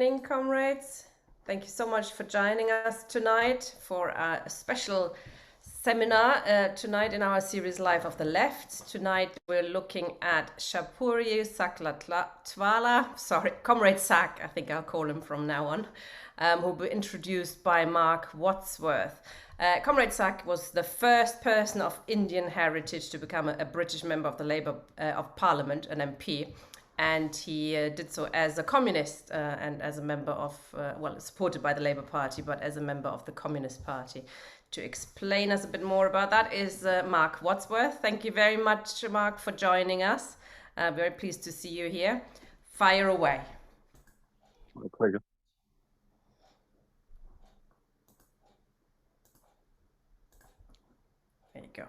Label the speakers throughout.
Speaker 1: evening, comrades. Thank you so much for joining us tonight for a special seminar tonight in our series Life of the Left. Tonight we're looking at Shapurji Saklatvala, Comrade Sak, I think I'll call him from now on, who will be introduced by Marc Wadsworth. Comrade Sak was the first person of Indian heritage to become a British member of the Labour of Parliament, an MP. And he did so as a communist and as a member of, supported by the Labour Party, but as a member of the Communist Party. To explain us a bit more about that is Marc Wadsworth. Thank you very much, Marc, for joining us. Very pleased to see you here. Fire away.
Speaker 2: My pleasure.
Speaker 1: There you go.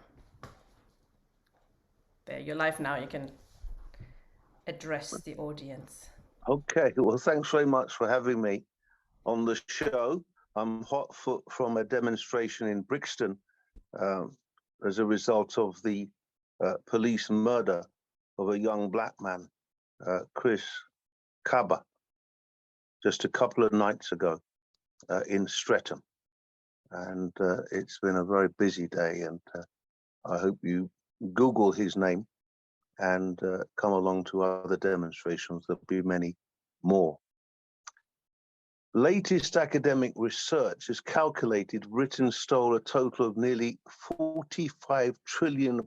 Speaker 1: There, you're live now. You can address the audience.
Speaker 2: Okay, well, thanks very much for having me on the show. I'm hot from a demonstration in Brixton as a result of the police murder of a young black man, Chris Kaba, just a couple of nights ago in Streatham. And it's been a very busy day, and I hope you Google his name and come along to other demonstrations. There'll be many more. Latest academic research has calculated Britain stole a total of nearly £45 trillion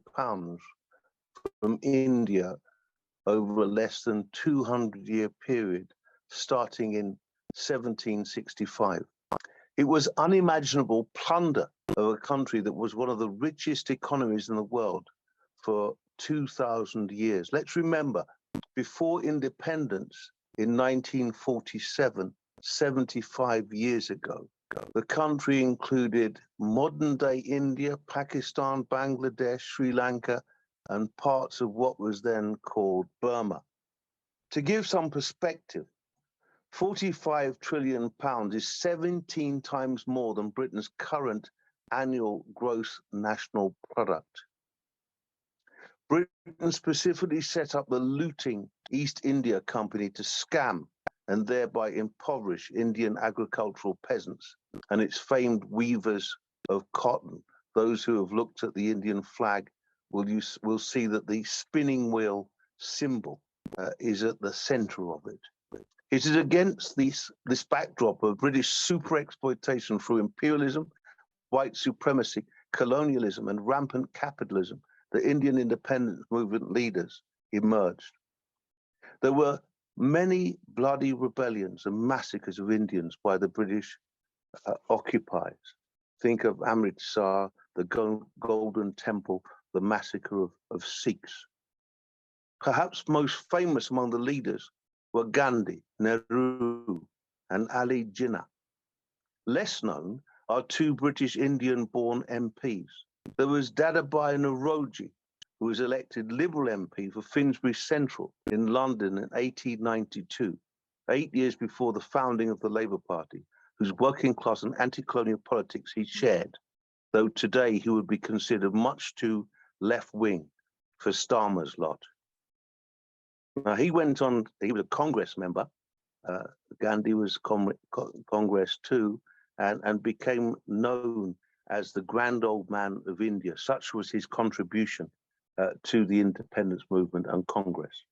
Speaker 2: from India over a less than 200-year period, starting in 1765. It was unimaginable plunder of a country that was one of the richest economies in the world for 2,000 years. Let's remember, before independence in 1947, 75 years ago, the country included modern-day India, Pakistan, Bangladesh, Sri Lanka, and parts of what was then called Burma. To give some perspective, £45 trillion is 17 times more than Britain's current annual gross national product. Britain specifically set up the looting East India Company to scam and thereby impoverish Indian agricultural peasants and its famed weavers of cotton. Those who have looked at the Indian flag will see that the spinning wheel symbol is at the center of it. It is against this backdrop of British super exploitation through imperialism, white supremacy, colonialism, and rampant capitalism the Indian independence movement leaders emerged. There were many bloody rebellions and massacres of Indians by the British occupiers. Think of Amritsar, the Golden Temple, the massacre of Sikhs. Perhaps most famous among the leaders were Gandhi, Nehru, and Ali Jinnah. Less known are two British Indian-born MPs. There was Dadabhai Naoroji, who was elected Liberal MP for Finsbury Central in London in 1892, 8 years before the founding of the Labour Party, whose working class and anti-colonial politics he shared, though today he would be considered much too left-wing for Starmer's lot. Now, he went on, he was a Congress member, Gandhi was Congress too, and became known as the grand old man of India. Such was his contribution to the independence movement and Congress.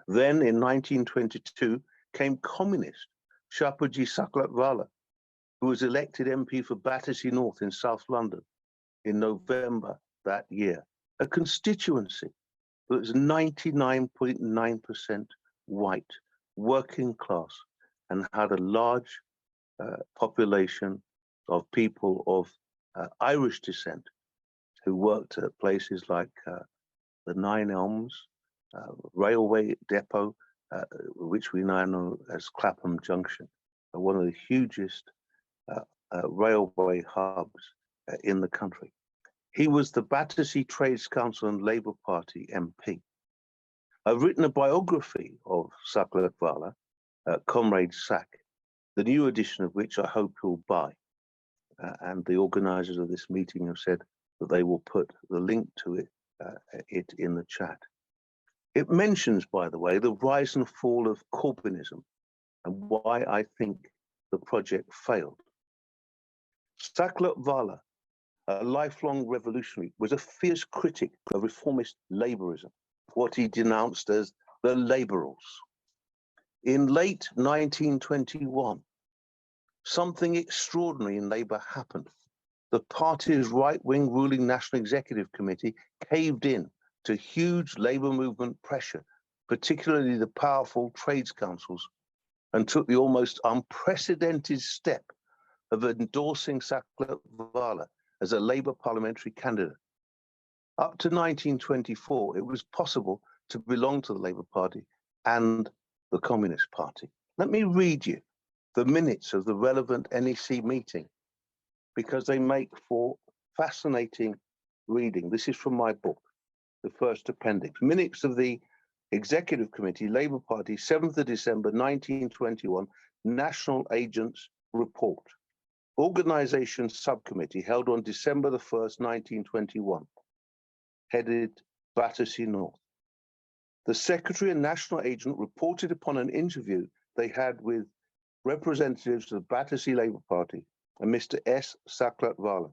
Speaker 2: Then in 1922 came communist Shapurji Saklatvala, who was elected MP for Battersea North in South London in November that year, a constituency that was 99.9% white, working class, and had a large population of people of Irish descent who worked at places like the Nine Elms railway depot, which we now know as Clapham Junction, one of the hugest railway hubs in the country. He was the Battersea Trades Council and Labour Party MP. I've written a biography of Saklatvala, Comrade Sak, the new edition of which I hope you'll buy. And the organisers of this meeting have said that they will put the link to it in the chat. It mentions, by the way, the rise and fall of Corbynism and why I think the project failed. Saklatvala, a lifelong revolutionary, was a fierce critic of reformist labourism, what he denounced as the labourers. In late 1921, something extraordinary in Labour happened. The party's right-wing ruling National Executive Committee caved in to huge labour movement pressure, particularly the powerful trades councils, and took the almost unprecedented step of endorsing Saklatvala as a Labour parliamentary candidate. Up to 1924, it was possible to belong to the Labour Party and the Communist Party. Let me read you the minutes of the relevant NEC meeting, because they make for fascinating reading. This is from my book, the first appendix. Minutes of the Executive Committee, Labour Party, 7th of December, 1921, National Agents Report. Organisation Subcommittee held on December the 1st, 1921, headed Battersea North. The Secretary and National Agent reported upon an interview they had with representatives of the Battersea Labour Party and Mr. S. Saklatvala,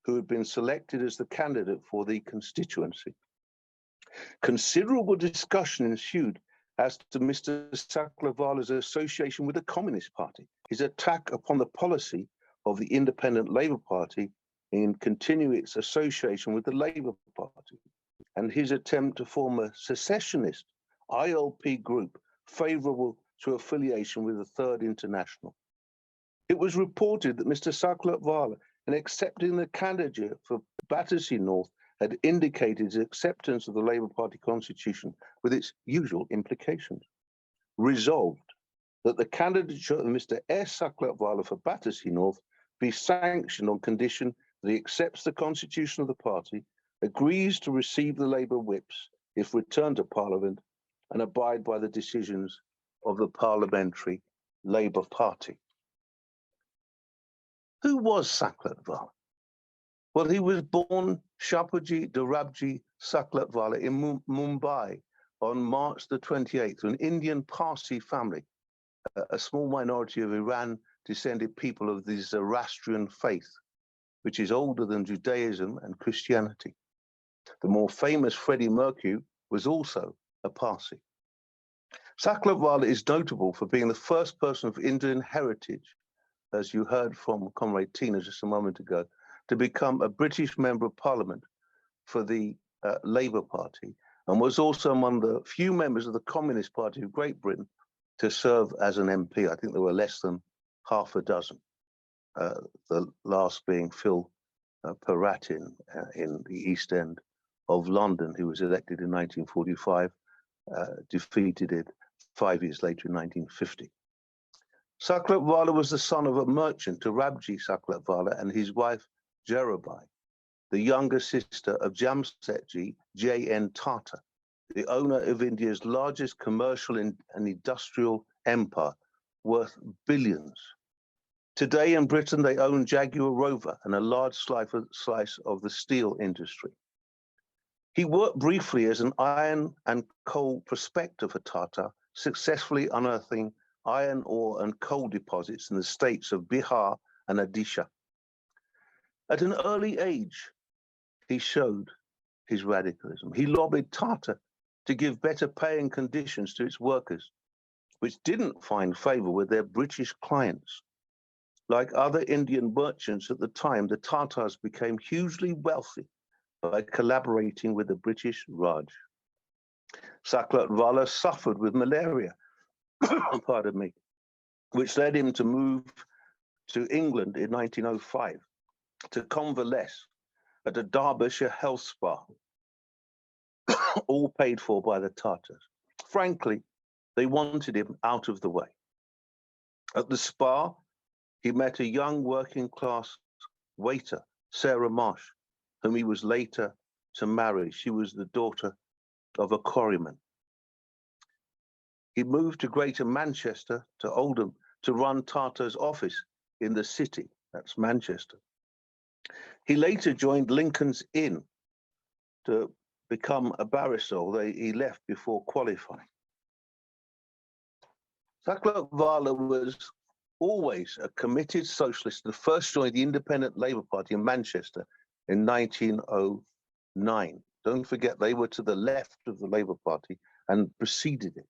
Speaker 2: who had been selected as the candidate for the constituency. Considerable discussion ensued as to Mr. Saklatvala's association with the Communist Party, his attack upon the policy of the Independent Labour Party in continuing its association with the Labour Party, and his attempt to form a secessionist ILP group favourable to affiliation with the Third International. It was reported that Mr. Saklatvala, in accepting the candidature for Battersea North, had indicated his acceptance of the Labour Party constitution with its usual implications. Resolved that the candidature of Mr. S. Saklatvala for Battersea North be sanctioned on condition that he accepts the constitution of the party, agrees to receive the Labour whips if returned to Parliament, and abide by the decisions of the Parliamentary Labour Party. Who was Saklatvala? Well, he was born Shapurji Saklatvala in Mumbai on March the 28th to an Indian Parsi family, a small minority of Iran-descended people of the Zoroastrian faith, which is older than Judaism and Christianity. The more famous Freddie Mercury was also a Parsi. Saklatvala is notable for being the first person of Indian heritage, as you heard from Comrade Tina just a moment ago, to become a British Member of Parliament for the Labour Party, and was also among the few members of the Communist Party of Great Britain to serve as an MP. I think there were less than half a dozen, the last being Phil Peratin in the East End of London, who was elected in 1945, defeated it 5 years later in 1950. Saklatvala was the son of a merchant, Rabji Saklatvala, and his wife, Jerabai, the younger sister of Jamsetji J.N. Tata, the owner of India's largest commercial and industrial empire, worth billions. Today in Britain, they own Jaguar Rover and a large slice of the steel industry. He worked briefly as an iron and coal prospector for Tata, successfully unearthing iron ore and coal deposits in the states of Bihar and Odisha. At an early age, he showed his radicalism. He lobbied Tata to give better pay and conditions to its workers, which didn't find favor with their British clients. Like other Indian merchants at the time, the Tatars became hugely wealthy by collaborating with the British Raj. Saklatvala suffered with malaria, pardon me, which led him to move to England in 1905 to convalesce at a Derbyshire health spa, all paid for by the Tatars. Frankly, they wanted him out of the way. At the spa, he met a young working-class waiter, Sarah Marsh, whom he was later to marry. She was the daughter of a quarryman. He moved to Greater Manchester, to Oldham, to run Tata's office in the city, that's Manchester. He later joined Lincoln's Inn to become a barrister, although he left before qualifying. Saklatvala was always a committed socialist and first joined the Independent Labour Party in Manchester in 1909. Don't forget, they were to the left of the Labour Party and preceded it.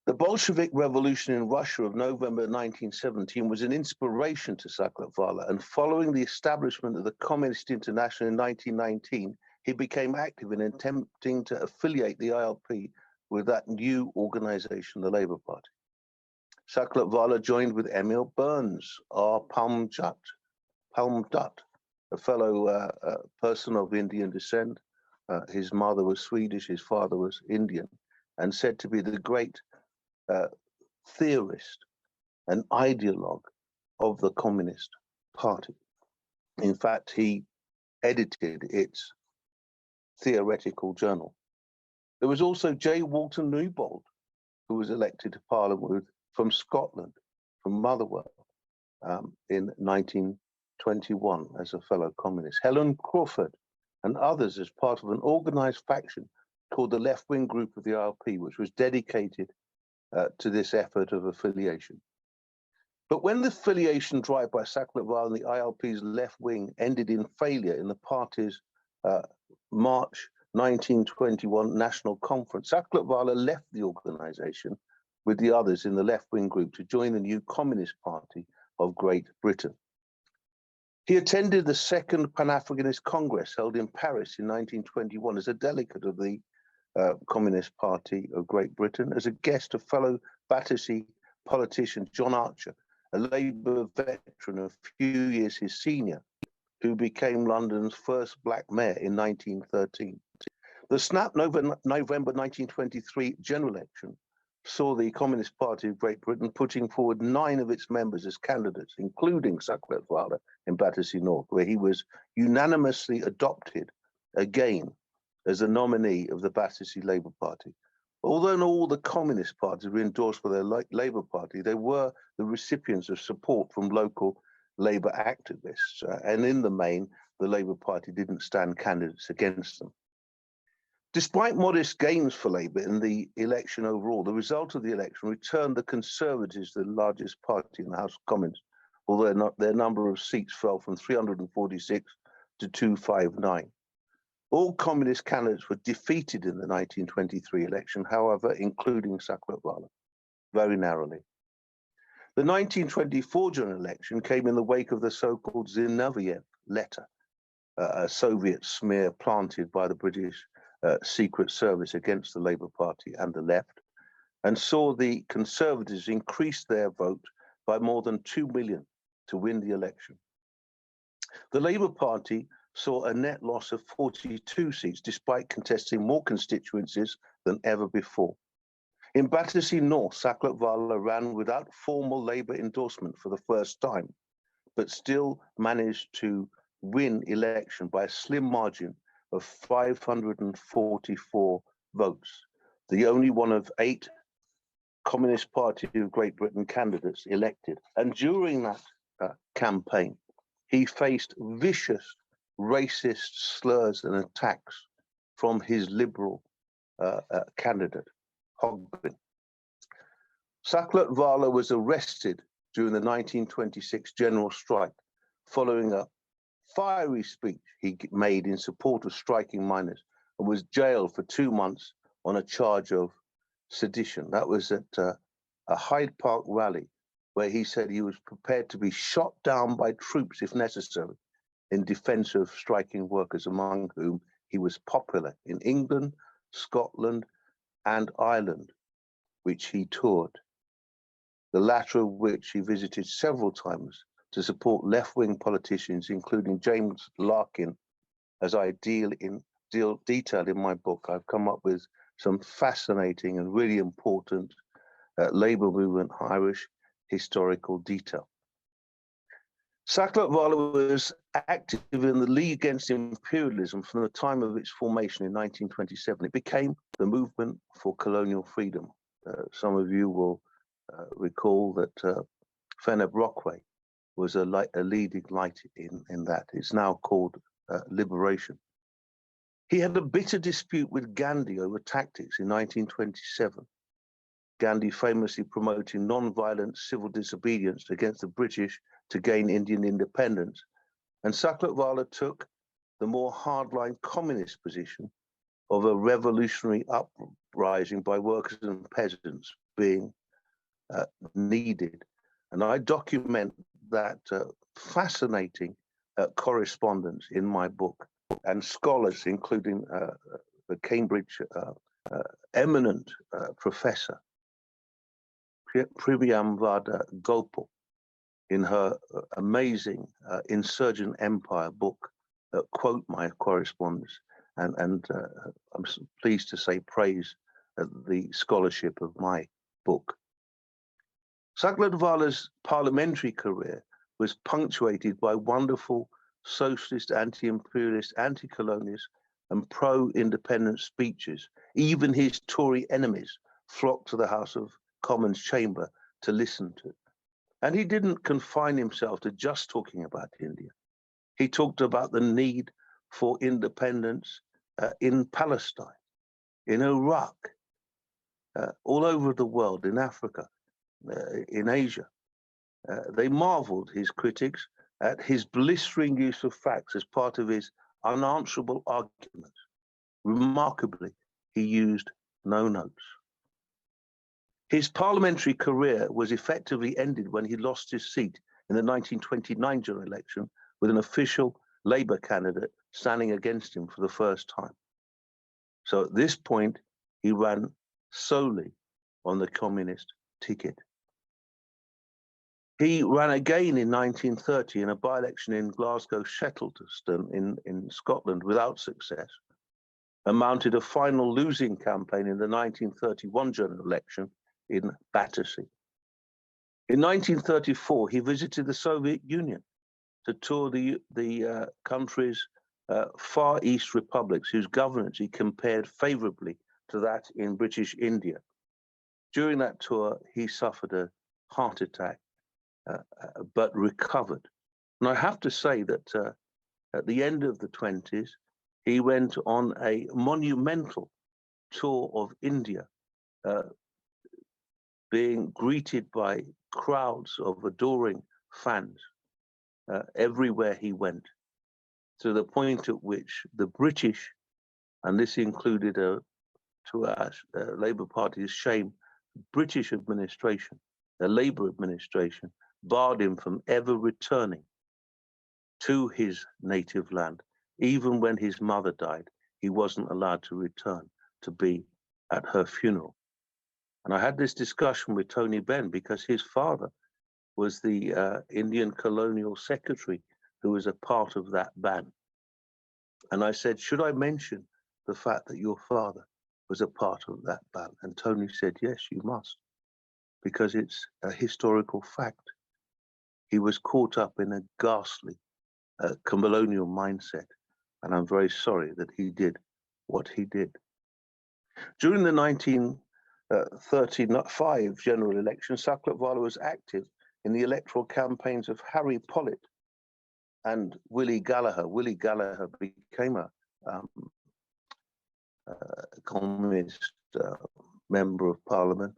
Speaker 2: The Bolshevik Revolution in Russia of November 1917 was an inspiration to Saklatvala, and following the establishment of the Communist International in 1919, he became active in attempting to affiliate the ILP with that new organization, the Labour Party. Saklatvala joined with Emil Burns, R. Palmdutt, a fellow person of Indian descent. His mother was Swedish, his father was Indian, and said to be the great theorist and ideologue of the Communist Party. In fact, he edited its theoretical journal. There was also J. Walter Newbold, who was elected to Parliament from Scotland, from Motherwell, in 1921 as a fellow communist. Helen Crawford and others as part of an organized faction called the left-wing group of the ILP, which was dedicated to this effort of affiliation. But when the affiliation drive by Saklatvala and the ILP's left wing ended in failure in the party's March 1921 National Conference, Saklatvala left the organization with the others in the left-wing group to join the new Communist Party of Great Britain. He attended the Second Pan-Africanist Congress held in Paris in 1921 as a delegate of the Communist Party of Great Britain, as a guest of fellow Battersea politician John Archer, a Labour veteran a few years his senior, who became London's first black mayor in 1913. The snap November 1923 general election saw the Communist Party of Great Britain putting forward 9 of its members as candidates, including Saklatvala in Battersea North, where he was unanimously adopted again as the nominee of the Battersea Labour Party. Although not all the communist parties were endorsed by their Labour Party, they were the recipients of support from local Labour activists, and in the main, the Labour Party didn't stand candidates against them. Despite modest gains for Labour in the election overall, the result of the election returned the Conservatives the largest party in the House of Commons, although their number of seats fell from 346 to 259. All communist candidates were defeated in the 1923 election, however, including Saklatvala, very narrowly. The 1924 general election came in the wake of the so-called Zinoviev letter, a Soviet smear planted by the British Secret Service against the Labour Party and the left, and saw the Conservatives increase their vote by more than 2 million to win the election. The Labour Party saw a net loss of 42 seats, despite contesting more constituencies than ever before. In Battersea North, Saklatvala ran without formal Labour endorsement for the first time, but still managed to win election by a slim margin of 544 votes, the only one of 8 Communist Party of Great Britain candidates elected. And during that campaign, he faced vicious racist slurs and attacks from his liberal candidate, Hogbin. Saklatvala was arrested during the 1926 general strike, following a fiery speech he made in support of striking miners, and was jailed for 2 months on a charge of sedition. That was at a Hyde Park rally, where he said he was prepared to be shot down by troops if necessary in defense of striking workers, among whom he was popular in England, Scotland, and Ireland, which he toured, the latter of which he visited several times to support left-wing politicians, including James Larkin, as I detailed in my book. I've come up with some fascinating and really important Labour movement Irish historical detail. Saklatvala was active in the League Against Imperialism from the time of its formation in 1927. It became the Movement for Colonial Freedom. Some of you will recall that Feneb Rockway was a leading light in that. It's now called Liberation. He had a bitter dispute with Gandhi over tactics in 1927. Gandhi famously promoting non-violent civil disobedience against the British to gain Indian independence. And Saklatvala took the more hardline communist position of a revolutionary uprising by workers and peasants being needed. And I document that fascinating correspondence in my book, and scholars, including the Cambridge eminent professor, Priyamvada Gopal, in her amazing Insurgent Empire book, quote my correspondence, and I'm pleased to say praise the scholarship of my book. Saklatvala's parliamentary career was punctuated by wonderful socialist, anti-imperialist, anti-colonialist, and pro-independence speeches. Even his Tory enemies flocked to the House of Commons chamber to listen to. And he didn't confine himself to just talking about India. He talked about the need for independence in Palestine, in Iraq, all over the world, in Africa, in Asia. They marveled, his critics, at his blistering use of facts as part of his unanswerable arguments. Remarkably, he used no notes. His parliamentary career was effectively ended when he lost his seat in the 1929 general election with an official Labour candidate standing against him for the first time. So at this point, he ran solely on the communist ticket. He ran again in 1930 in a by-election in Glasgow Shettleston in Scotland without success, and mounted a final losing campaign in the 1931 general election in Battersea. In 1934, he visited the Soviet Union to tour the country's Far East republics, whose governance he compared favorably to that in British India. During that tour, he suffered a heart attack, but recovered. And I have to say that at the end of the 20s, he went on a monumental tour of India, being greeted by crowds of adoring fans everywhere he went, to the point at which the British, and this included, to our Labour Party's shame, British administration, the Labour administration, barred him from ever returning to his native land. Even when his mother died, he wasn't allowed to return to be at her funeral. And I had this discussion with Tony Benn because his father was the Indian colonial secretary who was a part of that ban. And I said, should I mention the fact that your father was a part of that ban? And Tony said, yes, you must, because it's a historical fact. He was caught up in a ghastly colonial mindset, and I'm very sorry that he did what he did. During the 1935 general election, Saklatvala was active in the electoral campaigns of Harry Pollitt and Willie Gallagher. Willie Gallagher became a communist member of parliament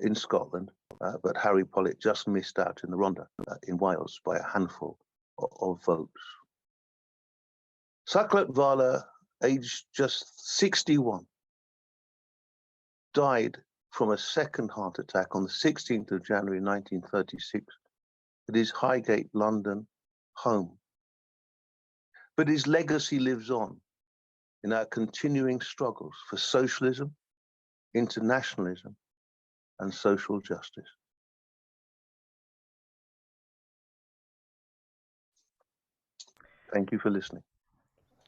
Speaker 2: in Scotland, but Harry Pollitt just missed out in the Rhondda in Wales by a handful of votes. Saklatvala, aged just 61, died from a second heart attack on the 16th of January 1936 at his Highgate, London home. But his legacy lives on in our continuing struggles for socialism, internationalism, and social justice. Thank you for listening.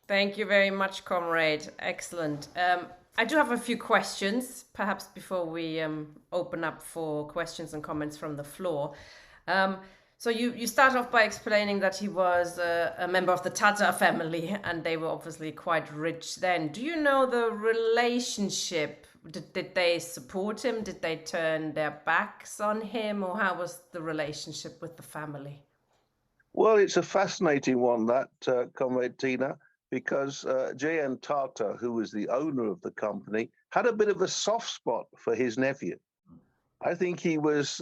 Speaker 1: Thank you very much, comrade. Excellent. I do have a few questions, perhaps before we open up for questions and comments from the floor. So you start off by explaining that he was a member of the Tata family, and they were obviously quite rich then. Do you know the relationship? Did they support him? Did they turn their backs on him? Or how was the relationship with the family?
Speaker 2: Well, it's a fascinating one, that, Comrade Tina, because J.N. Tata, who was the owner of the company, had a bit of a soft spot for his nephew. I think he was,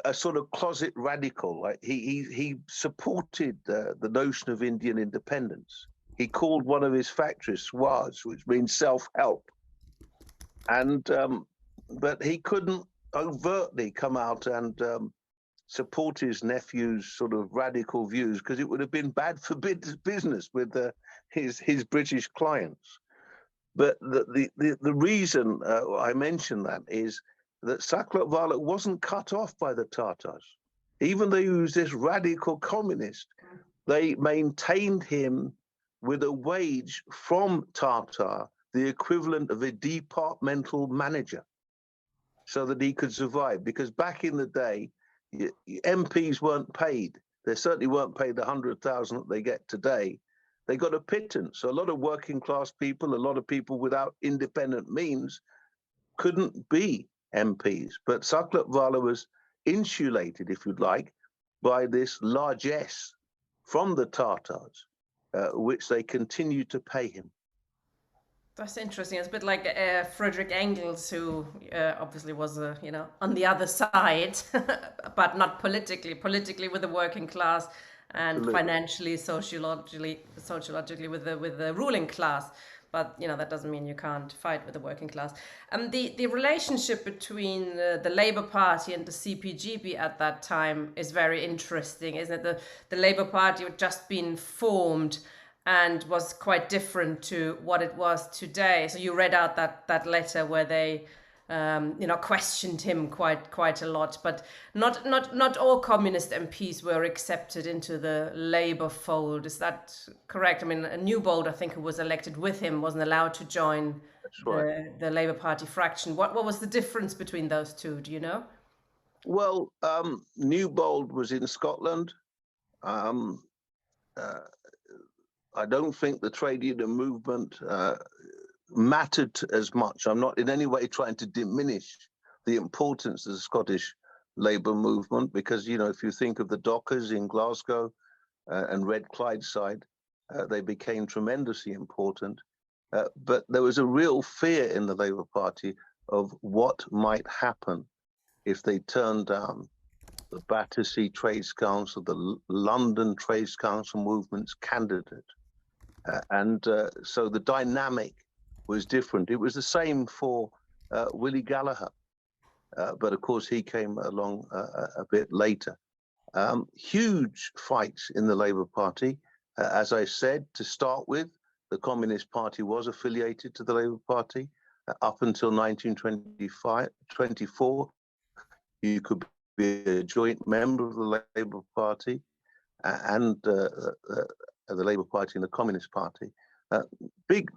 Speaker 2: a sort of closet radical. Like he supported the notion of Indian independence. He called one of his factories Swaj, which means self-help, and but he couldn't overtly come out and support his nephew's sort of radical views, because it would have been bad for business with his British clients. But the reason I mention that is that Saklatvala wasn't cut off by the Tatars. Even though he was this radical communist, they maintained him with a wage from Tatar, the equivalent of a departmental manager, so that he could survive. Because back in the day, MPs weren't paid. They certainly weren't paid the 100,000 that they get today. They got a pittance. So a lot of working class people, a lot of people without independent means couldn't be MPs. But Saklatvala was insulated, if you'd like, by this largesse from the Tatars, which they continued to pay him.
Speaker 1: That's interesting. It's a bit like Friedrich Engels, who obviously was, on the other side, but not politically with the working class, and
Speaker 2: Absolutely.
Speaker 1: financially, sociologically with the ruling class. But that doesn't mean you can't fight with the working class. The relationship between the Labour Party and the CPGB at that time is very interesting, isn't it? The Labour Party had just been formed and was quite different to what it was today. So you read out that letter where they questioned him quite a lot, but not all communist MPs were accepted into the Labour fold. Is that correct? I mean, Newbold, I think, who was elected with him, wasn't allowed to join the Labour Party fraction. What was the difference between those two? Do you know?
Speaker 2: Well, Newbold was in Scotland. I don't think the trade union movement mattered as much. I'm not in any way trying to diminish the importance of the Scottish Labour movement, because, if you think of the Dockers in Glasgow and Red Clydeside, they became tremendously important. But there was a real fear in the Labour Party of what might happen if they turned down the Battersea Trades Council, the London Trades Council movement's candidate. So the dynamic was different. It was the same for Willie Gallagher, but of course he came along a bit later. Huge fights in the Labour Party. As I said, to start with, the Communist Party was affiliated to the Labour Party. Up until 1924, you could be a joint member of the Labour Party and the Labour Party and the Communist Party. Big,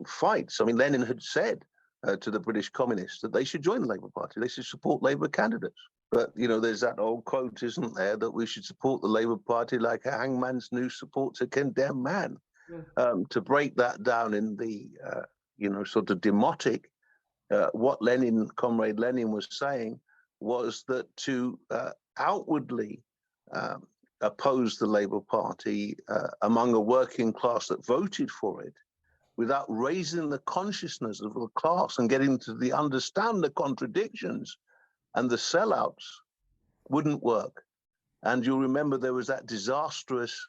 Speaker 2: fights. I mean, Lenin had said to the British communists that they should join the Labour Party. They should support Labour candidates. But, there's that old quote, isn't there, that we should support the Labour Party like a hangman's noose supports a condemned man. To break that down in the, sort of demotic, what Comrade Lenin was saying was that to outwardly oppose the Labour Party among a working class that voted for it, without raising the consciousness of the class and getting to understand the contradictions and the sellouts, wouldn't work. And you'll remember there was that disastrous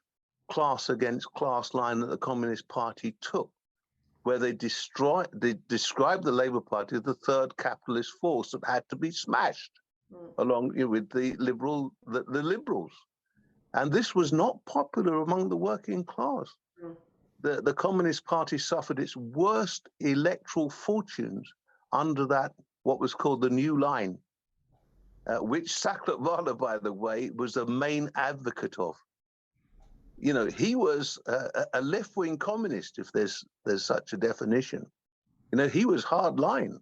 Speaker 2: class against class line that the Communist Party took, where they described the Labour Party as the third capitalist force that had to be smashed along with the liberals. And this was not popular among the working class. The Communist Party suffered its worst electoral fortunes under that, what was called the New Line, which Saklatvala, by the way, was the main advocate of. He was a left-wing communist, if there's such a definition. He was hardline.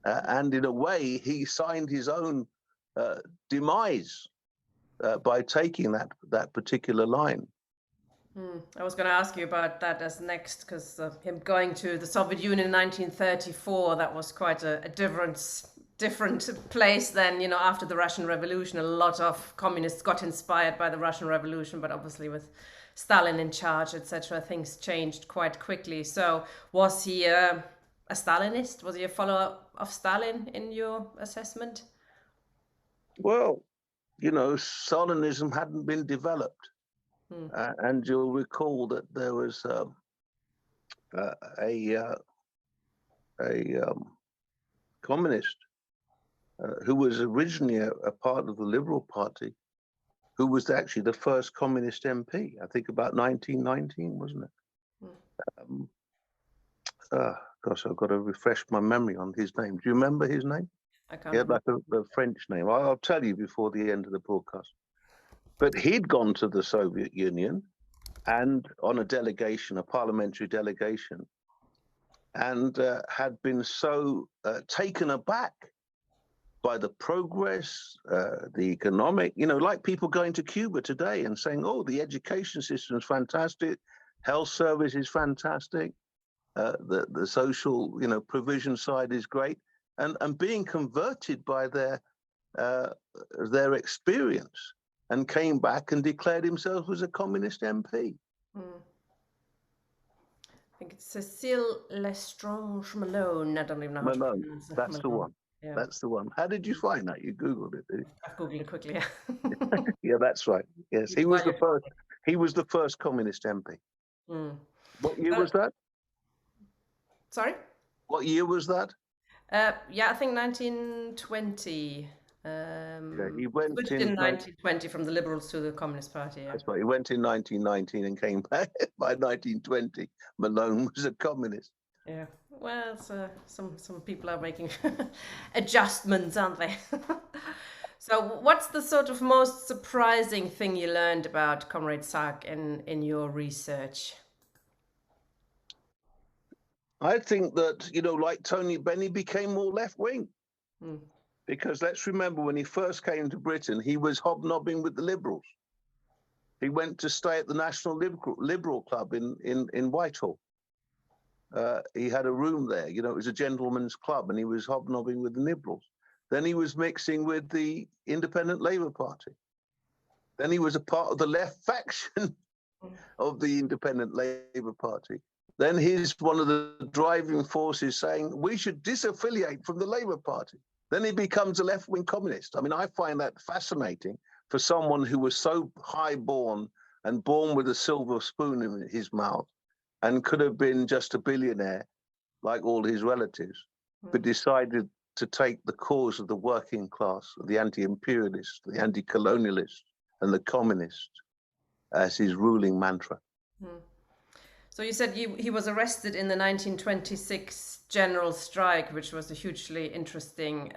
Speaker 2: And in a way, he signed his own demise by taking that particular line.
Speaker 1: I was going to ask you about that as next, because him going to the Soviet Union in 1934, that was quite a different place than, after the Russian Revolution. A lot of communists got inspired by the Russian Revolution, but obviously with Stalin in charge, etc., things changed quite quickly. So was he a a Stalinist? Was he a follower of Stalin in your assessment?
Speaker 2: Well, Stalinism hadn't been developed. And you'll recall that there was a communist who was originally a part of the Liberal Party, who was actually the first communist MP, I think about 1919, wasn't it? Gosh, I've got to refresh my memory on his name. Do you remember his name?
Speaker 1: I can't.
Speaker 2: He had like a French name. I'll tell you before the end of the broadcast. But he'd gone to the Soviet Union and on a delegation, a parliamentary delegation, and had been so taken aback by the progress, the economic, like people going to Cuba today and saying, oh, the education system is fantastic, health service is fantastic, the social, provision side is great, and being converted by their experience, and came back and declared himself as a communist MP.
Speaker 1: I think it's Cecile Lestrange Malone. I don't even know how to pronounce it.
Speaker 2: That's the one. Yeah. That's the one. How did you find that? You Googled it, did you?
Speaker 1: I've Googled it quickly, yeah.
Speaker 2: Yeah, that's right. Yes, he was the first. He was the first communist MP. What year was that?
Speaker 1: Sorry?
Speaker 2: What year was that?
Speaker 1: Yeah, I think 1920.
Speaker 2: He went
Speaker 1: in 1920 from the Liberals to the Communist Party. Yeah.
Speaker 2: That's right. He went in 1919 and came back by 1920. Malone was a communist.
Speaker 1: Yeah. Well, so some people are making adjustments, aren't they? So, what's the sort of most surprising thing you learned about Comrade Sak in your research?
Speaker 2: I think that, like Tony Benn, became more left-wing. Because let's remember, when he first came to Britain, he was hobnobbing with the Liberals. He went to stay at the National Liberal Club in Whitehall. He had a room there, it was a gentleman's club, and he was hobnobbing with the Liberals. Then he was mixing with the Independent Labour Party. Then he was a part of the left faction of the Independent Labour Party. Then he's one of the driving forces saying we should disaffiliate from the Labour Party. Then he becomes a left-wing communist. I mean, I find that fascinating for someone who was so high-born and born with a silver spoon in his mouth and could have been just a billionaire like all his relatives, but decided to take the cause of the working class, the anti-imperialist, the anti-colonialist, and the communist as his ruling mantra.
Speaker 1: So you said he was arrested in the 1926 general strike, which was a hugely interesting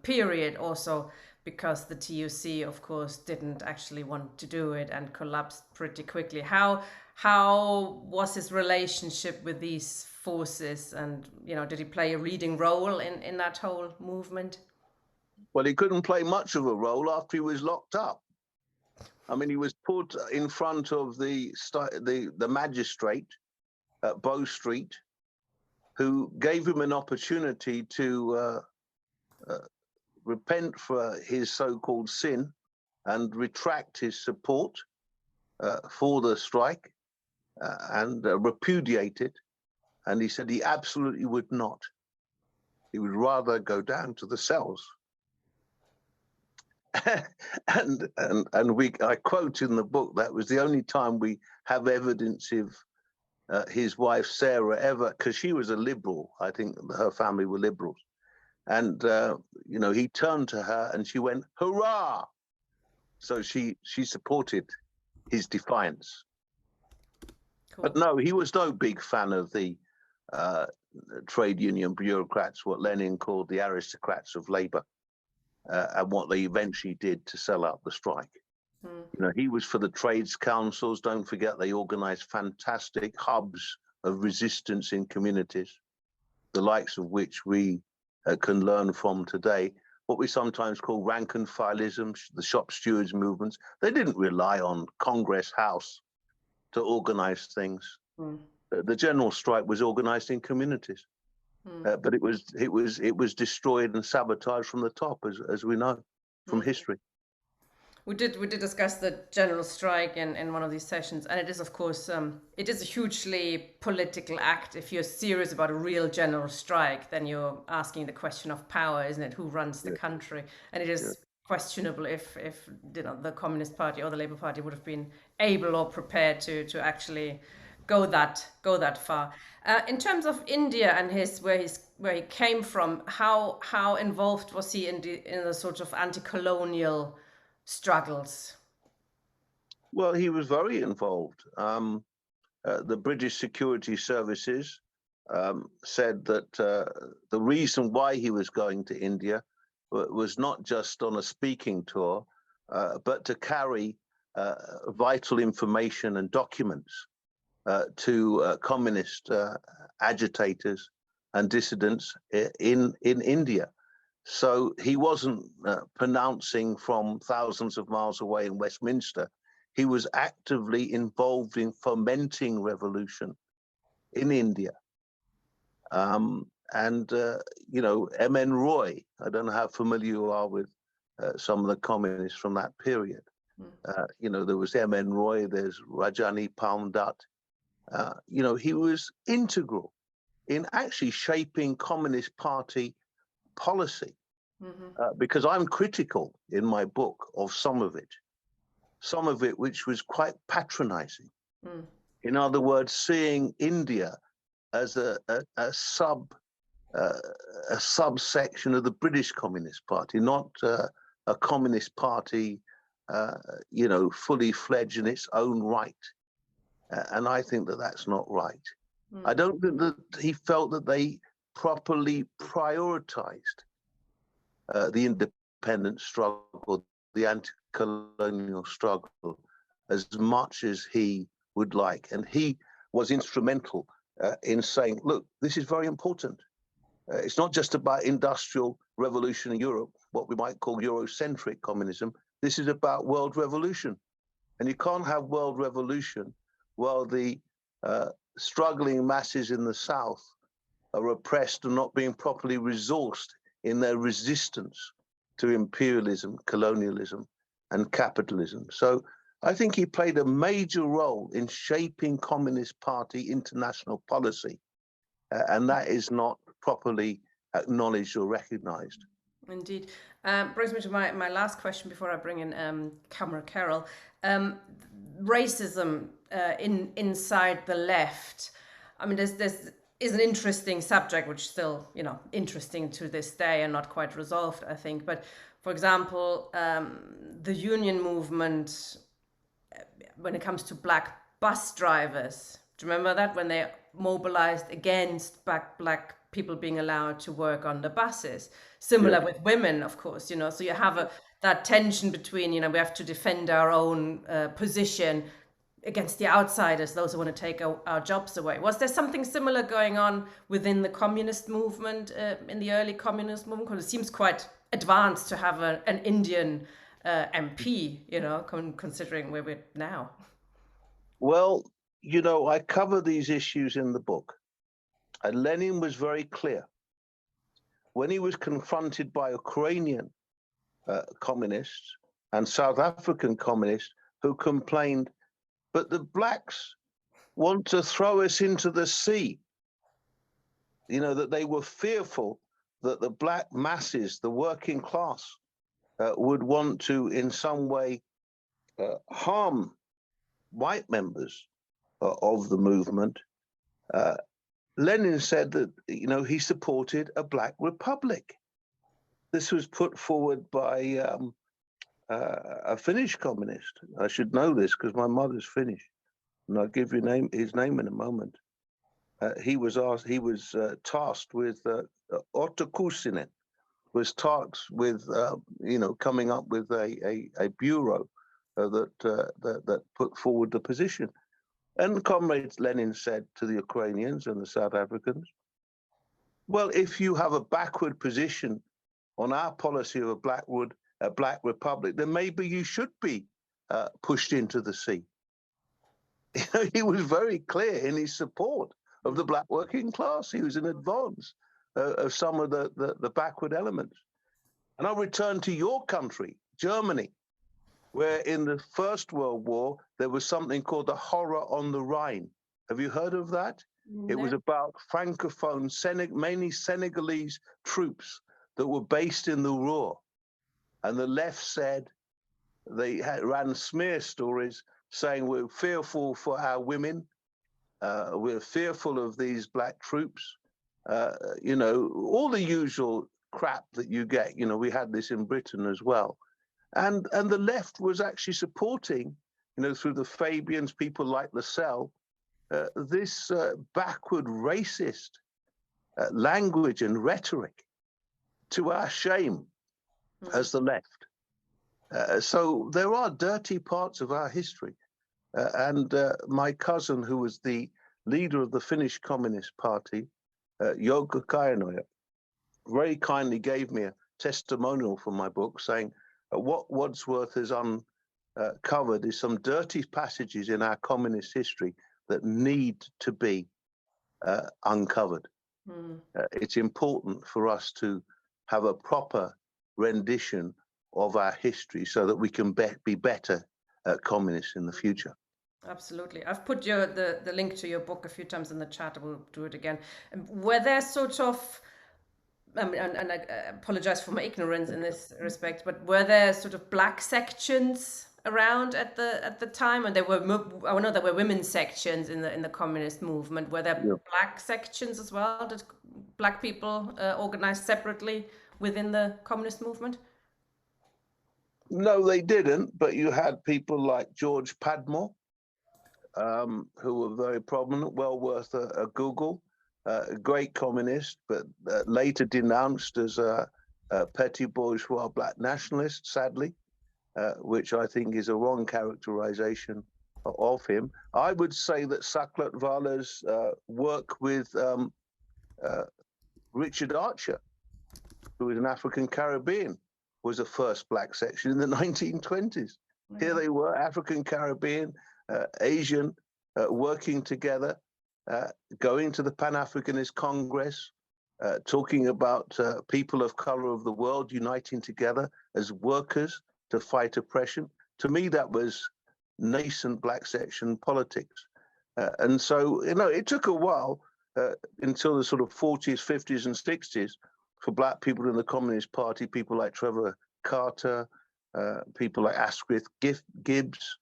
Speaker 1: period also because the TUC, of course, didn't actually want to do it and collapsed pretty quickly. How was his relationship with these forces, and did he play a leading role in that whole movement?
Speaker 2: Well, he couldn't play much of a role after he was locked up. I mean, he was put in front of the magistrate at Bow Street, who gave him an opportunity to repent for his so-called sin and retract his support for the strike and repudiate it. And he said he absolutely would not. He would rather go down to the cells. and I quote in the book, that was the only time we have evidence of his wife Sarah ever, because she was a liberal. I think her family were liberals, and he turned to her and she went, "Hurrah!" So she supported his defiance. Cool. But no, he was no big fan of the trade union bureaucrats, what Lenin called the aristocrats of labor, and what they eventually did to sell out the strike. He was for the trades councils. Don't forget, they organized fantastic hubs of resistance in communities, the likes of which we can learn from today. What we sometimes call rank and fileism, the shop stewards movements. They didn't rely on Congress House to organize things. The general strike was organized in communities, but it was destroyed and sabotaged from the top, as we know from history.
Speaker 1: We did discuss the general strike in one of these sessions, and it is, of course, it is a hugely political act. If you're serious about a real general strike, then you're asking the question of power, isn't it? Who runs the
Speaker 2: Yeah,
Speaker 1: country? And it
Speaker 2: yeah.
Speaker 1: is questionable if the Communist Party or the Labour Party would have been able or prepared to actually go that far. In terms of India and where he came from, how involved was he in the sort of anti-colonial struggles?
Speaker 2: Well, he was very involved. The British security services said that the reason why he was going to India was not just on a speaking tour, but to carry vital information and documents to communist agitators and dissidents in India. So he wasn't pronouncing from thousands of miles away in Westminster. He was actively involved in fomenting revolution in India. M.N. Roy, I don't know how familiar you are with some of the communists from that period. There was M.N. Roy, there's Rajani Palmdutt. He was integral in actually shaping Communist Party policy, because I'm critical in my book of some of it which was quite patronizing. In other words, seeing India as a subsection of the British Communist Party, not a Communist Party, fully fledged in its own right. And I think that that's not right. I don't think that he felt that they properly prioritized the independence struggle, the anti-colonial struggle, as much as he would like. And he was instrumental in saying, look, this is very important. It's not just about industrial revolution in Europe, what we might call Eurocentric communism. This is about world revolution. And you can't have world revolution while the struggling masses in the South are oppressed and not being properly resourced in their resistance to imperialism, colonialism, and capitalism. So I think he played a major role in shaping Communist Party international policy, and that is not properly acknowledged or recognized.
Speaker 1: Indeed. Brings me to my last question before I bring in Camera Carroll. Racism inside the left. I mean, there's is an interesting subject, which still, interesting to this day and not quite resolved, I think. But for example, the union movement, when it comes to black bus drivers, do you remember that when they mobilized against black people being allowed to work on the buses? Similar with women, of course, so you have that tension between, we have to defend our own position against the outsiders, those who want to take our jobs away. Was there something similar going on within the communist movement, in the early communist movement? Because it seems quite advanced to have an Indian MP, considering where we're now.
Speaker 2: Well, I cover these issues in the book. And Lenin was very clear. When he was confronted by Ukrainian communists and South African communists who complained, but the blacks want to throw us into the sea, that they were fearful that the black masses, the working class, would want to in some way harm white members of the movement. Lenin said that, he supported a black republic. This was put forward by a Finnish communist. I should know this because my mother's Finnish, and I'll give you his name in a moment. He was tasked with Otto Kuusinen was tasked with coming up with a bureau that put forward the position. And Comrade Lenin said to the Ukrainians and the South Africans, well, if you have a backward position on our policy of a black republic, then maybe you should be pushed into the sea. He was very clear in his support of the black working class. He was in advance of some of the backward elements. And I'll return to your country, Germany. where in the First World War, there was something called the Horror on the Rhine. Have you heard of that? It was about Francophone, mainly Senegalese troops that were based in the Ruhr. And the left said, ran smear stories saying we're fearful for our women, we're fearful of these black troops, you know, all the usual crap that you get. You know, we had this in Britain as well. And the left was actually supporting, you know, through the Fabians, people like Lassalle, this backward racist language and rhetoric, to our shame, as the left. So there are dirty parts of our history. And my cousin, who was the leader of the Finnish Communist Party, Jouko Kainoja, very kindly gave me a testimonial for my book saying what Wadsworth has uncovered is some dirty passages in our communist history that need to be uncovered. It's important for us to have a proper rendition of our history so that we can be better communists in the future.
Speaker 1: Absolutely. I've put the link to your book a few times in the chat. I will do it again. Were there sort of, and I apologize for my ignorance in this respect, but were there sort of black sections around at the time? And there were, I know there were women's sections in the communist movement. Were there black sections as well? Did black people organize separately within the communist movement?
Speaker 2: No, they didn't. But you had people like George Padmore, who were very prominent, well worth a Google, a great communist, but later denounced as a petty bourgeois black nationalist, sadly, which I think is a wrong characterization of him. I would say that Saklatvala's work with Richard Archer, who was an African Caribbean, was the first black section in the 1920s. Here they were, African Caribbean, Asian, working together, going to the Pan-Africanist Congress, talking about people of color of the world uniting together as workers to fight oppression. To me, that was nascent black section politics. And so, you know, it took a while until the sort of 40s, 50s, and 60s for black people in the Communist Party, people like Trevor Carter, people like Asquith Gibbs,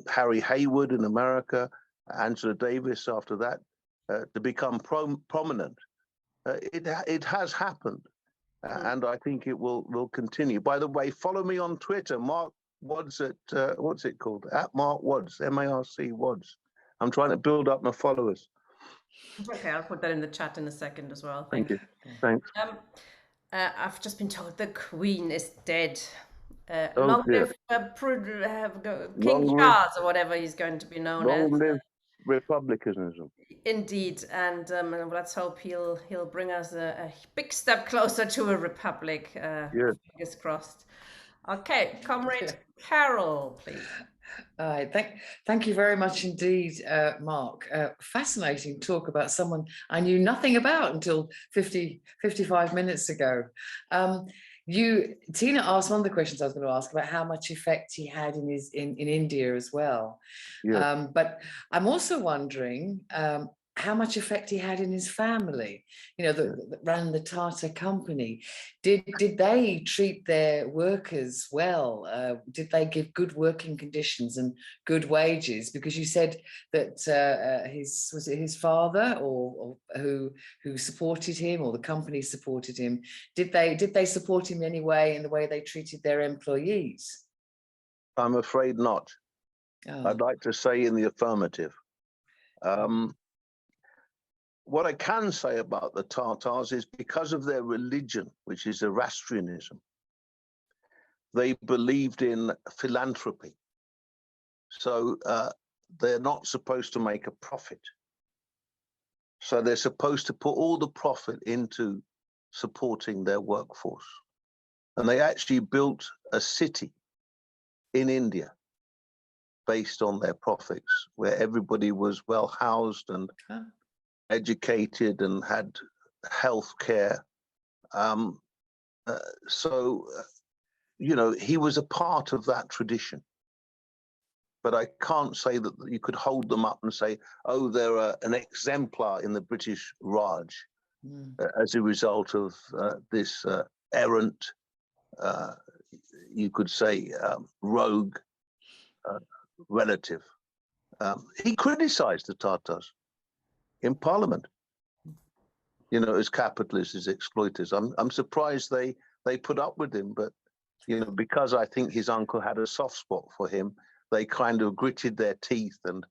Speaker 2: Harry Haywood in America, Angela Davis after that, to become prominent. It has happened, and I think it will continue. By the way, follow me on Twitter, Marc Wads at, what's it called? At Marc Wads, M-A-R-C Wads. I'm trying to build up my followers.
Speaker 1: Okay, I'll put that in the chat in a second as well.
Speaker 2: Thank you. Thanks.
Speaker 1: I've just been told the Queen is dead.
Speaker 2: Oh,
Speaker 1: long
Speaker 2: dear.
Speaker 1: live King Charles, or whatever he's going to be known as.
Speaker 2: Long live republicanism.
Speaker 1: Indeed, and let's hope he'll bring us a big step closer to a republic. Fingers crossed. Okay, Comrade Carol, please.
Speaker 3: Thank you very much indeed, Mark. Fascinating talk about someone I knew nothing about until 55 minutes ago. Tina asked one of the questions I was going to ask about how much effect he had in India as well. Yeah. But I'm also wondering how much effect he had in his family, you know, that ran the Tata company. Did they treat their workers well? Did they give good working conditions and good wages? Because you said that was it his father or who supported him, or the company supported him? Did they support him in any way in the way they treated their employees?
Speaker 2: I'm afraid not. Oh. I'd like to say in the affirmative. What I can say about the Tatars is because of their religion, which is Zoroastrianism, they believed in philanthropy. So they're not supposed to make a profit. So they're supposed to put all the profit into supporting their workforce. And they actually built a city in India based on their profits, where everybody was well housed and educated and had health care. So he was a part of that tradition. But I can't say that you could hold them up and say, oh, they're an exemplar in the British Raj as a result of this errant, you could say, rogue relative. He criticized the Tatars in Parliament, as capitalists, as exploiters. I'm surprised they put up with him, but because I think his uncle had a soft spot for him, they kind of gritted their teeth and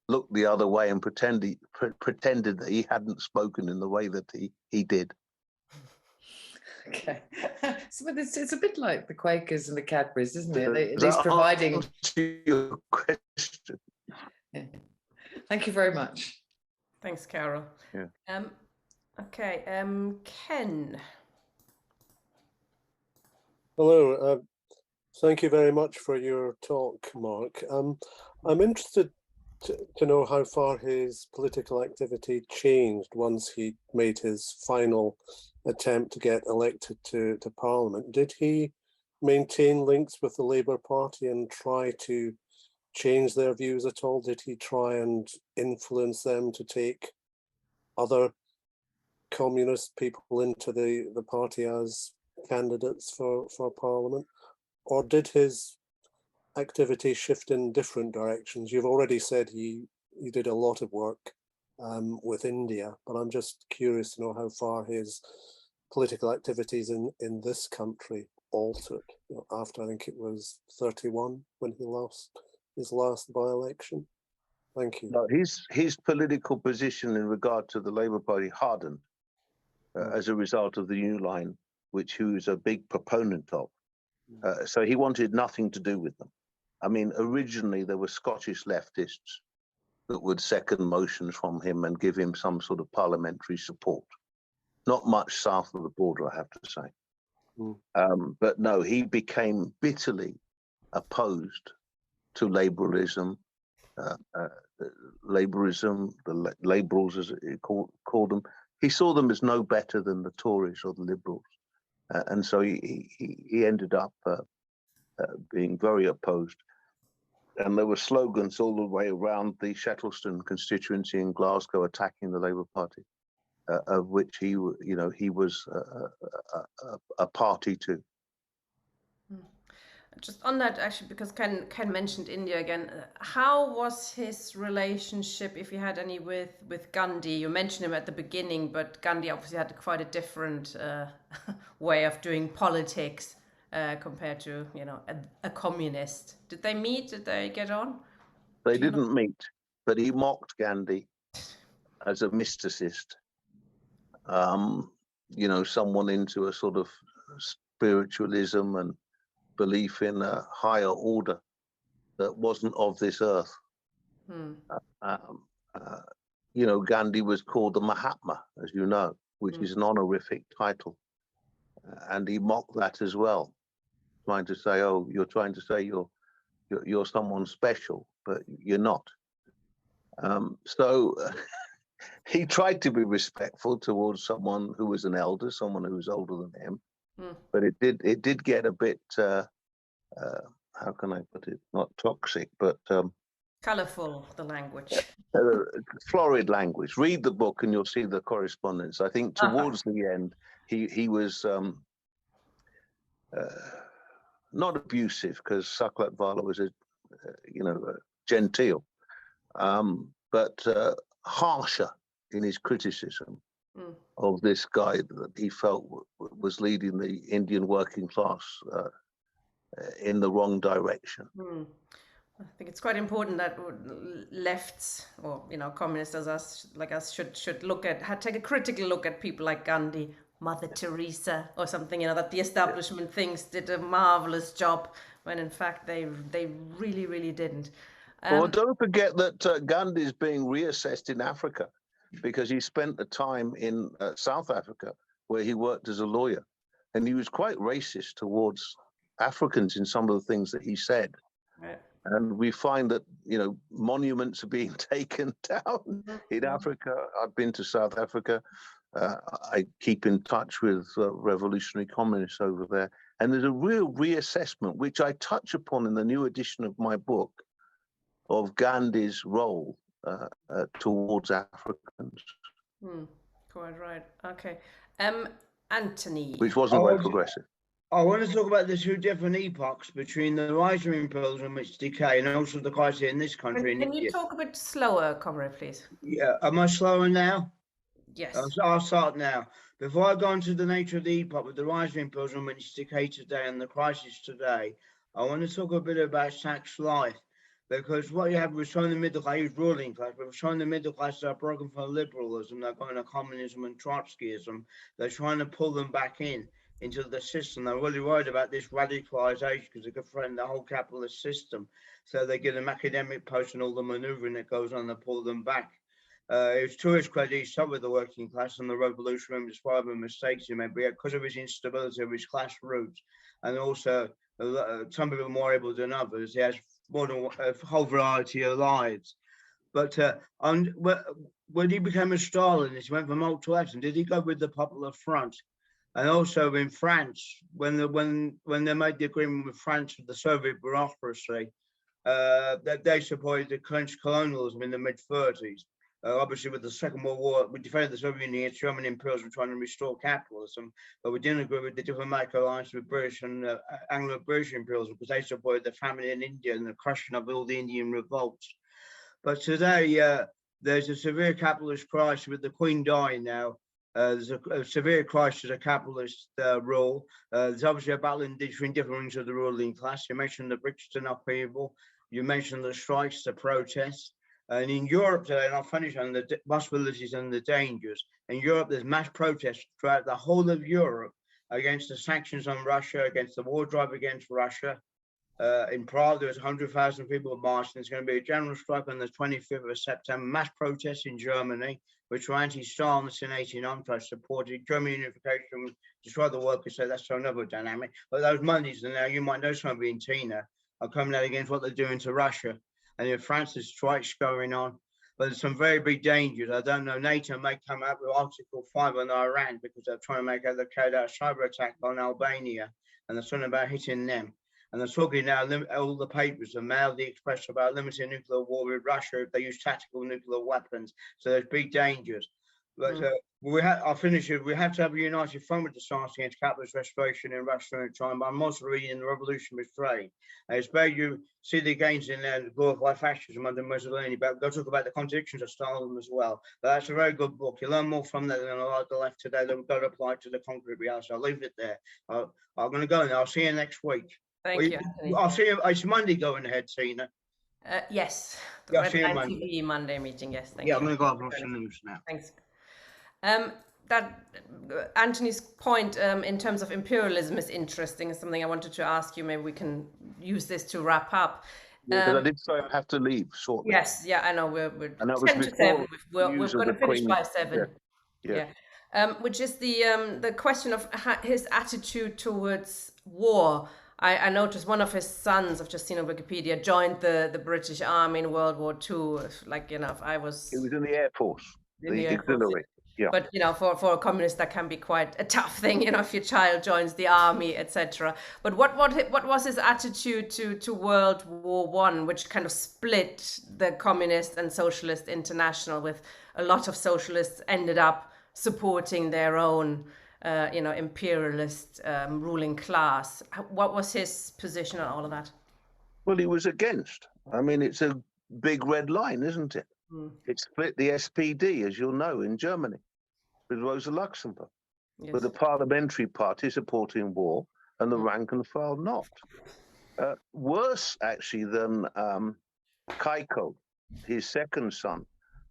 Speaker 2: looked the other way and pretended that he hadn't spoken in the way that he did.
Speaker 3: Okay, so it's a bit like the Quakers and the Cadburys, isn't it? At least providing.
Speaker 2: Your question.
Speaker 3: Yeah. Thank you very much.
Speaker 1: Thanks, Carol.
Speaker 2: Yeah.
Speaker 1: Okay, Ken.
Speaker 4: Hello. Thank you very much for your talk, Mark. I'm interested to know how far his political activity changed once he made his final attempt to get elected to Parliament. Did he maintain links with the Labour Party and try to change their views at all? Did he try and influence them to take other communist people into the party as candidates for Parliament? Or did his activity shift in different directions? You've already said he did a lot of work with India, but I'm just curious to know how far his political activities in this country altered after, I think it was 31 when he lost his last by-election. Thank you.
Speaker 2: No, his political position in regard to the Labour Party hardened as a result of the New Line, which he was a big proponent of. So he wanted nothing to do with them. I mean, originally there were Scottish leftists that would second motions from him and give him some sort of parliamentary support. Not much south of the border, I have to say. But no, he became bitterly opposed to Labourism, the Labourals as he called them. He saw them as no better than the Tories or the Liberals. And so he ended up being very opposed. And there were slogans all the way around the Shettleston constituency in Glasgow attacking the Labour Party, of which he was a party to.
Speaker 1: Just on that, actually, because Ken mentioned India again, how was his relationship, if you had any, with Gandhi? You mentioned him at the beginning, but Gandhi obviously had quite a different way of doing politics compared to, a communist. Did they meet? Did they get on?
Speaker 2: They didn't meet, but he mocked Gandhi as a mysticist, someone into a sort of spiritualism and belief in a higher order that wasn't of this earth. Gandhi was called the Mahatma, as you know, which is an honorific title. And he mocked that as well, trying to say, oh, you're trying to say you're someone special, but you're not. So he tried to be respectful towards someone who was an elder, someone who was older than him. But it did get a bit, how can I put it, not toxic, but
Speaker 1: colorful, the language.
Speaker 2: Florid language. Read the book and you'll see the correspondence. I think towards the end, he was not abusive, because Saklatvala was a genteel, but harsher in his criticism of this guy that he felt was leading the Indian working class in the wrong direction.
Speaker 1: I think it's quite important that lefts or communists as us, like us, should take a critical look at people like Gandhi, Mother Teresa, or something. That the establishment thinks did a marvelous job when in fact they really, really didn't.
Speaker 2: Well, don't forget that Gandhi is being reassessed in Africa, because he spent the time in South Africa where he worked as a lawyer, and he was quite racist towards Africans in some of the things that he said.
Speaker 1: Right.
Speaker 2: And we find that monuments are being taken down in Africa. I've been to South Africa. I keep in touch with revolutionary communists over there, And there's a real reassessment, which I touch upon in the new edition of my book, of Gandhi's role towards Africans.
Speaker 1: Quite right. Okay. Anthony.
Speaker 2: Which wasn't very progressive.
Speaker 5: I want to talk about the two different epochs between the rise of imperialism, its decay, and also the crisis in this country.
Speaker 1: Can you talk a bit slower, comrade, please?
Speaker 5: Yeah, am I slower now?
Speaker 1: Yes.
Speaker 5: I'll start now. Before I go into the nature of the epoch with the rise of imperialism and its decay today and the crisis today, I want to talk a bit about Sachs' life. Because what you have was showing the middle class, ruling class, but showing the middle classes are broken from liberalism, they're going to communism and Trotskyism. They're trying to pull them back into the system. They're really worried about this radicalization because they could threaten the whole capitalist system. So they give them academic posts and all the maneuvering that goes on to pull them back. It was to his credit, he stuck with the working class and the revolution, despite the mistakes he made, because of his instability of his class roots. And also, some people are more able than others. He has more than a whole variety of lives. But when he became a Stalinist, he went from alt to left, and did he go with the Popular Front? And also in France, when they made the agreement with France with the Soviet bureaucracy, that they supported the French colonialism in the mid-30s. Obviously, with the Second World War, we defended the Soviet Union against German imperialism, trying to restore capitalism, but we didn't agree with the diplomatic alliance with British and Anglo-British imperialism because they supported the famine in India and the crushing of all the Indian revolts. But today, there's a severe capitalist crisis with the Queen dying now. There's a severe crisis of capitalist rule. There's obviously a battle between different wings of the ruling class. You mentioned the Brixton upheaval. You mentioned the strikes, the protests. And in Europe today, and I'll finish on the possibilities and the dangers. In Europe, there's mass protests throughout the whole of Europe against the sanctions on Russia, against the war drive against Russia. In Prague, there's 100,000 people marching. There's going to be a general strike on the 25th of September. Mass protests in Germany, which were anti-Stalinist in 1989, so supported German unification, destroy the workers. So that's another dynamic. But those Mondays, and now you might know somebody in Tina, are coming out against what they're doing to Russia. And in France, there's strikes going on, but there's some very big dangers. I don't know, NATO may come out with Article 5 on Iran because they're trying to make a cyber attack on Albania, and they're talking about hitting them. And they're talking now, all the papers, the Mail, the Express, about limiting nuclear war with Russia if they use tactical nuclear weapons. So there's big dangers. But I'll finish it. We have to have a united front with the stance against capitalist restoration in Russia and China. But I'm also reading The Revolution with Trade. It's better you see the gains in there, glorify fascism under Mussolini, but go talk about the contradictions of Stalin as well. But that's a very good book. You learn more from that than a lot of the left today that don't apply to the concrete reality. I'll leave it there. I'm going to go now. I'll see you next week.
Speaker 1: Thank you.
Speaker 5: I'll see you. It's Monday going ahead, Tina.
Speaker 1: Yes.
Speaker 5: The Red Line
Speaker 1: TV Monday meeting. Yes. Thank you.
Speaker 5: I'm going to go watch the news now.
Speaker 1: Thanks. That Anthony's point in terms of imperialism is interesting. It's something I wanted to ask you. Maybe we can use this to wrap up.
Speaker 2: But I did say I have to leave shortly.
Speaker 1: Yes, yeah, I know. We're 10 to 7. We're going to finish by 7. Yeah. Which is the question of his attitude towards war. I noticed one of his sons, I've just seen on Wikipedia, joined the British Army in World War II. Like, you know, He was
Speaker 2: in the Air Force, the auxiliary. Yeah.
Speaker 1: But, you know, for a communist, that can be quite a tough thing, you know, if your child joins the army, etc. But what was his attitude to World War I, which kind of split the communist and socialist international, with a lot of socialists ended up supporting their own, imperialist ruling class? What was his position on all of that?
Speaker 2: Well, he was against. I mean, it's a big red line, isn't it? It split the SPD, as you'll know, in Germany, with Rosa Luxemburg, with the parliamentary party supporting war and the rank and file not. Worse, actually, than Keiko, his second son,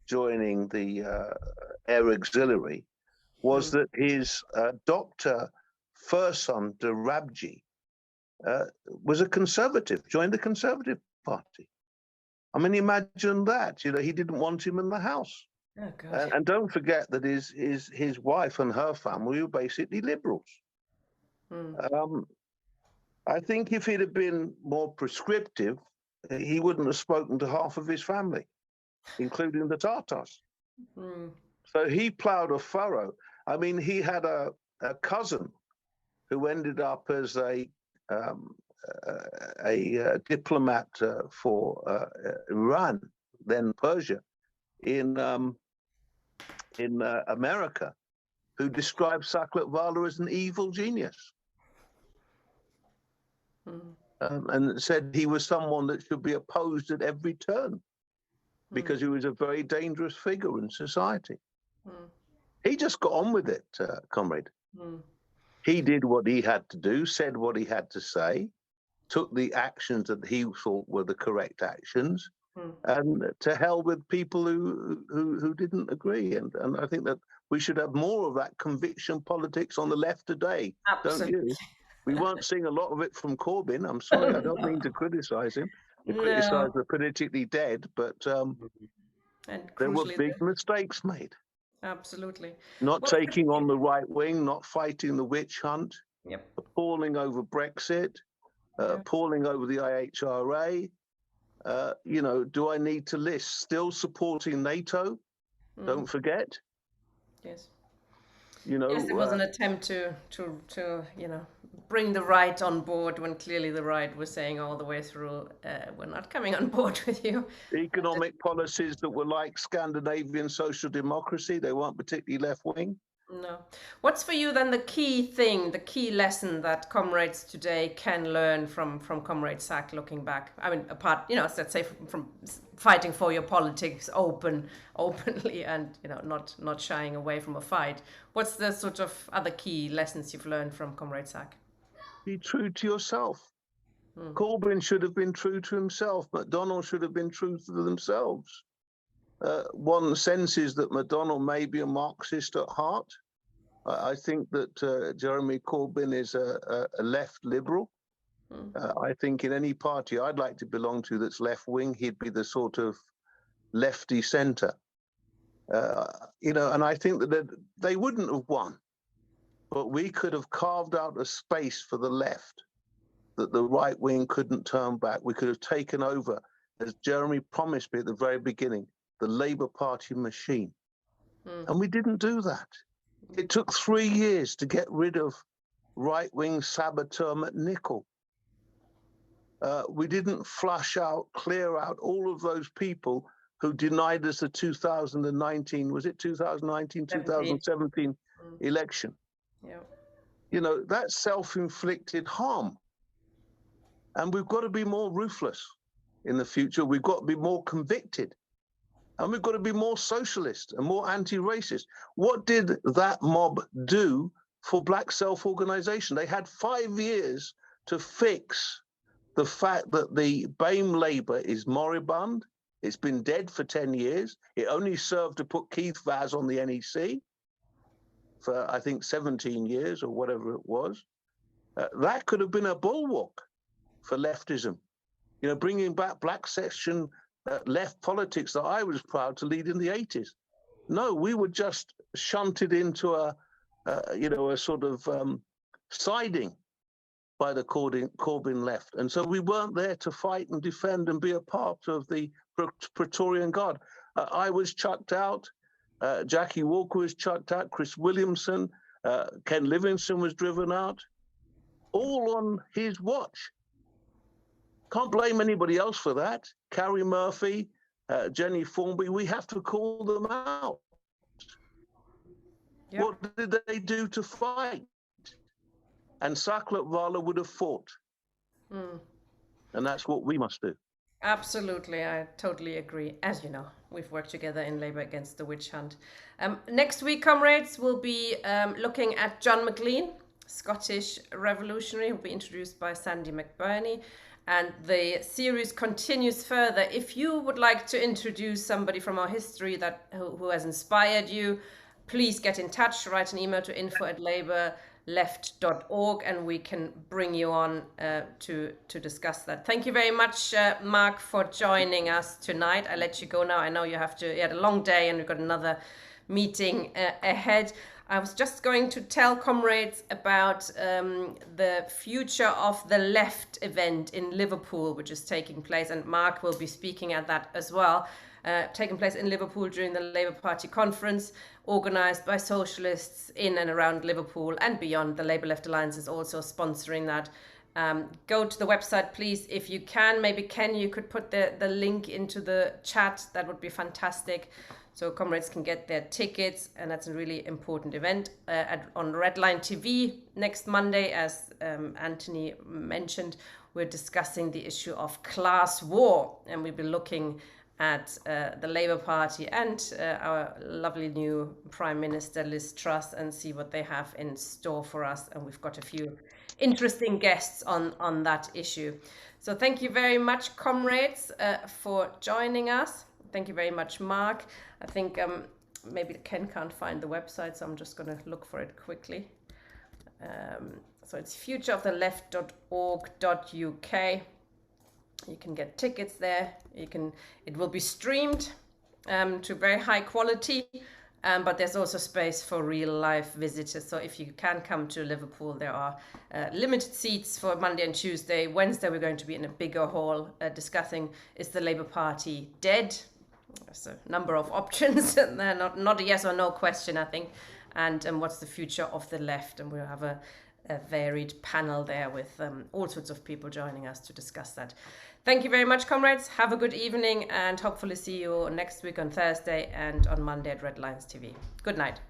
Speaker 2: joining the Air Auxiliary, was that his doctor, first son, de Rabji, was a conservative, joined the Conservative Party. I mean, imagine that. You know, he didn't want him in the house.
Speaker 1: Oh, God.
Speaker 2: And don't forget that his wife and her family were basically liberals. I think if he'd have been more prescriptive, he wouldn't have spoken to half of his family, including the Tatars. So he plowed a furrow. I mean, he had a cousin who ended up as a diplomat for Iran, then Persia, in America, who described Saklatvala as an evil genius. And said he was someone that should be opposed at every turn because he was a very dangerous figure in society. He just got on with it, comrade. He did what he had to do, said what he had to say, took the actions that he thought were the correct actions, and to hell with people who didn't agree. And I think that we should have more of that conviction politics on the left today,
Speaker 1: Absolutely.
Speaker 2: don't you? We weren't seeing a lot of it from Corbyn. I'm sorry, I don't mean to criticize him, to criticize the politically dead, but there were big mistakes made.
Speaker 1: Absolutely.
Speaker 2: Not taking on the right wing, not fighting the witch hunt, appalling over Brexit, appalling over the IHRA. You know, do I need to list? Still supporting NATO, don't forget.
Speaker 1: Yes.
Speaker 2: You know,
Speaker 1: yes, it was an attempt to you know, bring the right on board when clearly the right was saying all the way through, we're not coming on board with you.
Speaker 2: Economic policies that were like Scandinavian social democracy, they weren't particularly left-wing.
Speaker 1: No. What's for you then the key thing, the key lesson that comrades today can learn from Comrade Sak looking back? I mean, apart, you know, let's say from fighting for your politics openly and, you know, not shying away from a fight. What's the sort of other key lessons you've learned from Comrade Sak?
Speaker 2: Be true to yourself. Corbyn should have been true to himself. McDonnell should have been true to themselves. One senses that McDonnell may be a Marxist at heart. I think that Jeremy Corbyn is a left liberal. I think in any party I'd like to belong to that's left-wing, he'd be the sort of lefty centre. You know, and I think that they wouldn't have won, but we could have carved out a space for the left that the right wing couldn't turn back. We could have taken over, as Jeremy promised me at the very beginning, the Labour Party machine. And we didn't do that. It took 3 years to get rid of right-wing saboteur McNichol. We didn't flush out, clear out all of those people who denied us the 2019, was it 2019, 2017 election?
Speaker 1: Yeah.
Speaker 2: You know, that's self-inflicted harm. And we've got to be more ruthless in the future. We've got to be more convicted. And we've got to be more socialist and more anti-racist. What did that mob do for black self-organization? They had 5 years to fix the fact that the BAME Labour is moribund. It's been dead for 10 years. It only served to put Keith Vaz on the NEC for, I think, 17 years or whatever it was. That could have been a bulwark for leftism. You know, bringing back black section left politics that I was proud to lead in the 80s. No, we were just shunted into a sort of siding by the Corbyn left. And so we weren't there to fight and defend and be a part of the Praetorian Guard. I was chucked out. Jackie Walker was chucked out. Chris Williamson, Ken Livingstone was driven out, all on his watch. Can't blame anybody else for that. Carrie Murphy, Jenny Formby, we have to call them out. Yep. What did they do to fight? And Saklatvala would have fought. And that's what we must do.
Speaker 1: Absolutely, I totally agree. As you know, we've worked together in Labour against the witch hunt. Next week, comrades, we'll be looking at John McLean, Scottish revolutionary, who will be introduced by Sandy McBurney. And the series continues further. If you would like to introduce somebody from our history who has inspired you, please get in touch. Write an email to info@labourleft.org and we can bring you on to discuss that. Thank you very much, Marc, for joining us tonight. I'll let you go now. I know you had a long day and we've got another meeting ahead. I was just going to tell comrades about the Future of the Left event in Liverpool, which is taking place, and Marc will be speaking at that as well. taking place in Liverpool during the Labour Party conference, organised by socialists in and around Liverpool and beyond. The Labour Left Alliance is also sponsoring that. Go to the website, please, if you can. Maybe Ken, you could put the link into the chat. That would be fantastic, so comrades can get their tickets. And that's a really important event on Redline TV next Monday. As Anthony mentioned, we're discussing the issue of class war, and we'll be looking at the Labour Party and our lovely new Prime Minister Liz Truss, and see what they have in store for us. And we've got a few interesting guests on that issue. So thank you very much, comrades, for joining us. Thank you very much, Mark. I think maybe Ken can't find the website, so I'm just going to look for it quickly. So it's futureoftheleft.org.uk. You can get tickets there. It will be streamed to very high quality. But there's also space for real life visitors. So if you can come to Liverpool, there are limited seats for Monday and Tuesday. Wednesday, we're going to be in a bigger hall discussing, is the Labour Party dead? There's a number of options. Not a yes or no question, I think. And what's the future of the left? And we'll have a varied panel there with all sorts of people joining us to discuss that. Thank you very much, comrades. Have a good evening, and hopefully see you next week on Thursday and on Monday at Red Lions TV. Good night.